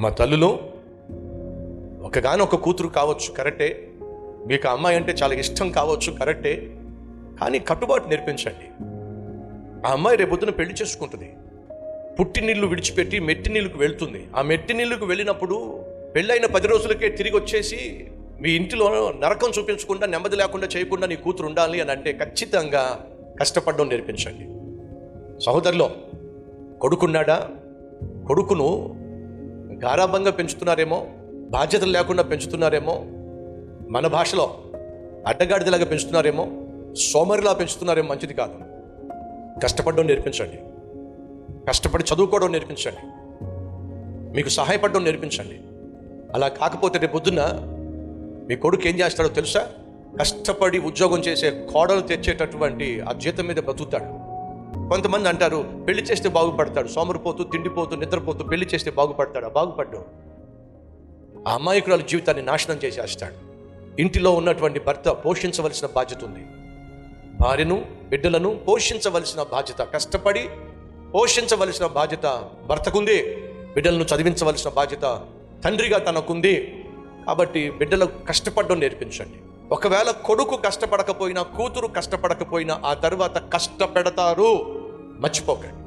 మా తల్లులు ఒకగానొక కూతురు కావచ్చు, కరెక్టే. మీకు అమ్మాయి అంటే చాలా ఇష్టం కావచ్చు, కరెక్టే. కానీ కట్టుబాటు నేర్పించండి. ఆ అమ్మాయి రేపొద్దున పెళ్లి చేసుకుంటుంది. పుట్టినిల్లు విడిచిపెట్టి మెట్టినిల్లుకు వెళ్తుంది. ఆ మెట్టినిల్లుకు వెళ్ళినప్పుడు పెళ్ళైన 10 రోజులకే తిరిగి వచ్చేసి మీ ఇంటిలో నరకం చూపించకుండా, నెమ్మది లేకుండా చేయకుండా నీ కూతురు ఉండాలి అని అంటే ఖచ్చితంగా కష్టపడడం నేర్పించండి. సహోదరులో కొడుకున్నాడా? కొడుకును గారాబంగా పెంచుతున్నారేమో, బాధ్యతలు లేకుండా పెంచుతున్నారేమో, మన భాషలో అడ్డగాడిదలాగా పెంచుతున్నారేమో, సోమరిలా పెంచుతున్నారేమో. మంచిది కాదు. కష్టపడడం నేర్పించండి. కష్టపడి చదువుకోవడం నేర్పించండి. మీకు సహాయపడడం నేర్పించండి. అలా కాకపోతే రేపు పొద్దున్న మీ కొడుకు ఏం చేస్తాడో తెలుసా? కష్టపడి ఉద్యోగం చేసే కోడలు తెచ్చేటటువంటి ఆ జీతం మీద బతుకుతాడు. కొంతమంది అంటారు పెళ్లి చేస్తే బాగుపడతాడు, సోమరిపోతూ, తిండిపోతూ, నిద్రపోతూ పెళ్లి చేస్తే బాగుపడతాడు. బాగుపడ్డు. ఆ అమాయకురాలు జీవితాన్ని నాశనం చేసేస్తాడు. ఇంటిలో ఉన్నటువంటి భర్త పోషించవలసిన బాధ్యత ఉంది. భార్యను, బిడ్డలను పోషించవలసిన బాధ్యత, కష్టపడి పోషించవలసిన బాధ్యత భర్తకుంది. బిడ్డలను చదివించవలసిన బాధ్యత తండ్రిగా తనకుంది. కాబట్టి బిడ్డలకు కష్టపడడం నేర్పించండి. ఒకవేళ కొడుకు కష్టపడకపోయినా, కూతురు కష్టపడకపోయినా ఆ తర్వాత కష్టపెడతారు, మర్చిపోకండి.